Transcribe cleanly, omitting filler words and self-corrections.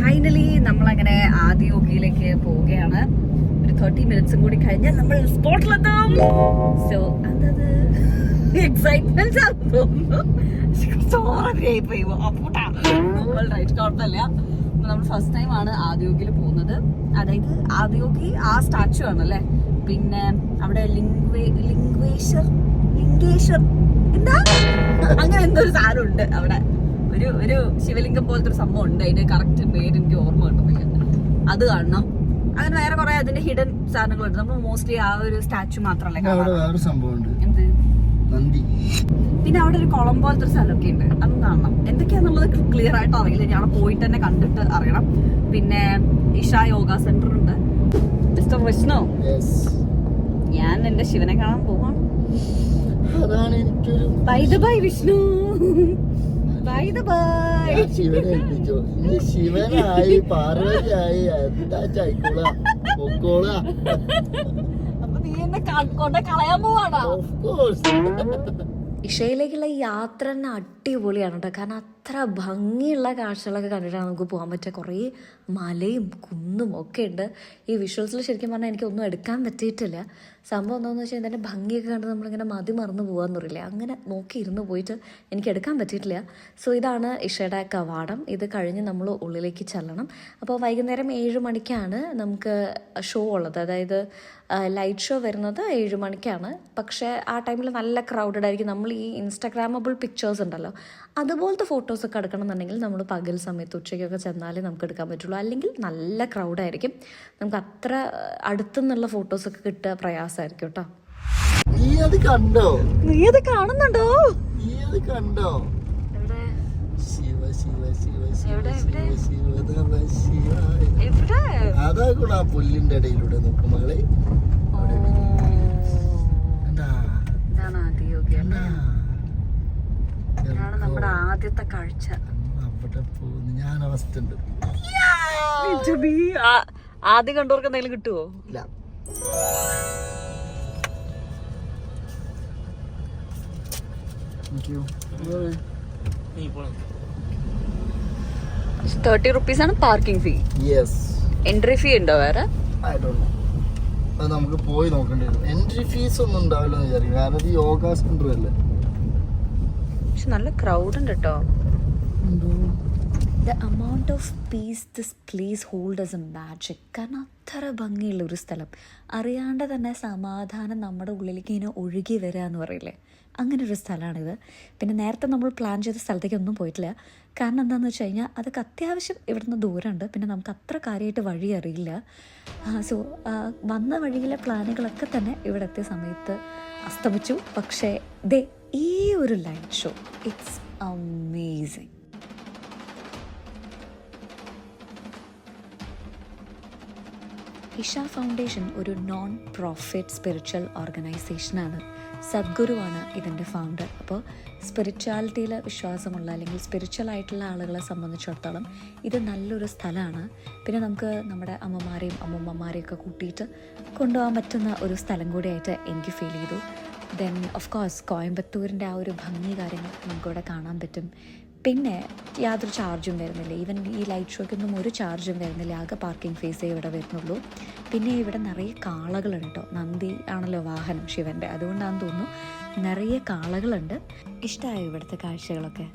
Finally നമ്മളങ്ങനെ ആദിയോഗിയിലേക്ക് പോവുകയാണ്. ഒരു 30 മിനിറ്റ്സും കൂടി കഴിഞ്ഞാൽ നമ്മൾ സ്പോട്ടിലെത്തും. സോ അതത് എക്സൈറ്റ്മെന്റ് കുഴപ്പമില്ല. നമ്മൾ ഫസ്റ്റ് ടൈം ആണ് ആദിയോഗിയിൽ പോകുന്നത്. അതായത് ആദിയോഗി ആ സ്റ്റാച്ചു ആണല്ലേ. പിന്നെ അവിടെ ലിംഗേശ്വർ എന്താ അങ്ങനെ എന്തോ ഒരു സാധനം ഉണ്ട് അവിടെ. ഒരു ശിവലിംഗം പോലത്തെ ഒരു സംഭവം ഉണ്ട്. അതിന്റെ കറക്റ്റ് പേര് എനിക്ക് ഓർമ്മ കിട്ടുന്നില്ല. അത് കാണണം. അങ്ങനെ വേറെ കുറെ അതിന്റെ ഹിഡൻ സാധനങ്ങളുണ്ട്. നമ്മൾ മോസ്റ്റ്ലി ആ ഒരു സ്റ്റാച്ചു മാത്രമല്ല. എന്ത് പിന്നെ അവിടെ ഒരു കുളം പോലത്തെ ഒരു സ്ഥലമൊക്കെ ഉണ്ട്. അതും കാണണം. എന്തൊക്കെയാന്നുള്ളത് ക്ലിയർ ആയിട്ട് അറിയില്ല. ഞാൻ പോയിട്ട് തന്നെ കണ്ടിട്ട് അറിയണം. പിന്നെ ഇഷ യോഗ സെന്റർ ഉണ്ട്. മിസ്റ്റർ വിഷ്ണു, ഞാൻ എന്റെ ശിവനെ കാണാൻ പോവാണ്. By the by Vishnu, by the by. ശിവനായി പാർവതിയായി എന്താ ചൈക്കോളാ പൊക്കോളാ. അപ്പൊ നീ എന്നെ കൊണ്ട് കളയാൻ പോവാണോ? ഇഷയിലേക്കുള്ള ഈ യാത്ര തന്നെ അടിപൊളിയാണ് കേട്ടോ. കാരണം അത്ര ഭംഗിയുള്ള കാഴ്ചകളൊക്കെ കണ്ടിട്ടാണ് നമുക്ക് പോകാൻ പറ്റുക. കുറേ മലയും കുന്നും ഒക്കെ ഉണ്ട്. ഈ വിഷ്വൽസിൽ ശരിക്കും പറഞ്ഞാൽ എനിക്കൊന്നും എടുക്കാൻ പറ്റിയിട്ടില്ല. സംഭവം എന്താണെന്ന് വെച്ചാൽ ഇതിൻ്റെ ഭംഗിയൊക്കെ കണ്ട് നമ്മളിങ്ങനെ മറന്നു പോകാമെന്ന് പറയില്ലേ, അങ്ങനെ നോക്കിയിരുന്ന് പോയിട്ട് എനിക്ക് എടുക്കാൻ പറ്റിയിട്ടില്ല. സോ ഇതാണ് ഇഷയുടെ കവാടം. ഇത് കഴിഞ്ഞ് നമ്മൾ ഉള്ളിലേക്ക് ചെല്ലണം. അപ്പോൾ വൈകുന്നേരം 7 മണിക്കാണ് നമുക്ക് ഷോ ഉള്ളത്. അതായത് ലൈറ്റ് ഷോ വരുന്നത് 7 മണിക്കാണ്. പക്ഷേ ആ ടൈമിൽ നല്ല ക്രൗഡഡ് ആയിരിക്കും. നമ്മൾ ഈ ഇൻസ്റ്റാഗ്രാമബിൾ പിക്ചേഴ്സ് ഉണ്ടല്ലോ, അതുപോലത്തെ ഫോട്ടോസൊക്കെ എടുക്കണം എന്നുണ്ടെങ്കിൽ നമ്മൾ പകൽ സമയത്ത് ഉച്ചയ്ക്കൊക്കെ ചെന്നാലേ നമുക്ക് എടുക്കാൻ പറ്റുള്ളൂ. അല്ലെങ്കിൽ നല്ല ക്രൗഡായിരിക്കും. നമുക്ക് അത്ര അടുത്തുനിന്നുള്ള ഫോട്ടോസൊക്കെ കിട്ടുക പ്രയാസമായിരിക്കും കേട്ടോ. നീ അത് കണ്ടോ? നീ അത് കാണുന്നുണ്ടോ? നീ അത് കണ്ടോ? ശിവ ശിവ ശിവ ശിവ ശിവ ശിവ. അതാ കൂടെ ആ പുല്ലിന്റെ ഇടയിലൂടെ നോക്കും മകളെ. നമ്മുടെ ആദ്യത്തെ കാഴ്ച. അവിടെ പോകുന്നു ഞാൻ. അവസ്ഥ ഉണ്ട്. ആദ്യം കണ്ടവർക്ക് എന്തെങ്കിലും കിട്ടുമോ? ഇല്ല. 30 റുപ്പീസാണ് പാർക്കിംഗ് ഫീ. എൻട്രി ഫീ ഉണ്ടോ വേറെ? അത് നമുക്ക് പോയി നോക്കേണ്ടി വരും. എൻട്രി ഫീസ് ഒന്നും ഉണ്ടാവില്ലെന്ന് വിചാരിക്കും. കാരണം ഇത് യോഗ സെന്റർ അല്ലേ. പക്ഷെ നല്ല ക്രൗഡ് ഉണ്ട് കേട്ടോ. The amount of peace this place holds as a magic. കാരണം അത്ര ഭംഗിയുള്ള ഒരു സ്ഥലം. അറിയാണ്ട് തന്നെ സമാധാനം നമ്മുടെ ഉള്ളിലേക്ക് ഇങ്ങനെ ഒഴുകി വരിക എന്ന് പറയില്ലേ, അങ്ങനെ ഒരു സ്ഥലമാണിത്. പിന്നെ നേരത്തെ നമ്മൾ പ്ലാൻ ചെയ്ത സ്ഥലത്തേക്ക് ഒന്നും പോയിട്ടില്ല. കാരണം എന്താണെന്ന് വെച്ച് കഴിഞ്ഞാൽ അതൊക്കെ അത്യാവശ്യം ഇവിടുന്ന് ദൂരമുണ്ട്. പിന്നെ നമുക്ക് അത്ര കാര്യമായിട്ട് വഴി അറിയില്ല. സോ വന്ന വഴിയിലെ പ്ലാനുകളൊക്കെ തന്നെ ഇവിടെ എത്തിയ സമയത്ത് അസ്തമിച്ചു. പക്ഷേ ദേ ഈ ഒരു light show, it's amazing. Isha foundation ഒരു നോൺ പ്രോഫിറ്റ് സ്പിരിച്വൽ ഓർഗനൈസേഷനാണ്. സദ്ഗുരുവാണ് ഇതിൻ്റെ ഫൗണ്ടർ. അപ്പോൾ സ്പിരിച്വാലിറ്റിയിൽ വിശ്വാസമുള്ള അല്ലെങ്കിൽ സ്പിരിച്വൽ ആയിട്ടുള്ള ആളുകളെ സംബന്ധിച്ചിടത്തോളം ഇത് നല്ലൊരു സ്ഥലമാണ്. പിന്നെ നമുക്ക് നമ്മുടെ അമ്മമാരെയും അമ്മൂമ്മമാരെയൊക്കെ കൂട്ടിയിട്ട് കൊണ്ടുപോകാൻ പറ്റുന്ന ഒരു സ്ഥലം കൂടിയായിട്ട് എനിക്ക് ഫീൽ ചെയ്തു. ദെൻ ഓഫ് കോഴ്സ് കോയമ്പത്തൂരിൻ്റെ ആ ഒരു ഭംഗി കാര്യങ്ങൾ നമുക്കിവിടെ കാണാൻ പറ്റും. പിന്നെ യാതൊരു ചാർജും വരുന്നില്ല. ഈവൻ ഈ ലൈറ്റ് ഷോയ്ക്കൊന്നും ഒരു ചാർജും വരുന്നില്ല. ആകെ പാർക്കിംഗ് ഫീസേ ഇവിടെ വരുന്നുള്ളൂ. പിന്നെ ഇവിടെ നിറയെ കാളകളുണ്ട് കേട്ടോ. നന്ദി ആണല്ലോ വാഹനം ശിവൻ്റെ, അതുകൊണ്ടാണെന്ന് തോന്നുന്നു നിറയെ കാളകളുണ്ട്. ഇഷ്ടമായോ ഇവിടുത്തെ കാഴ്ചകളൊക്കെ?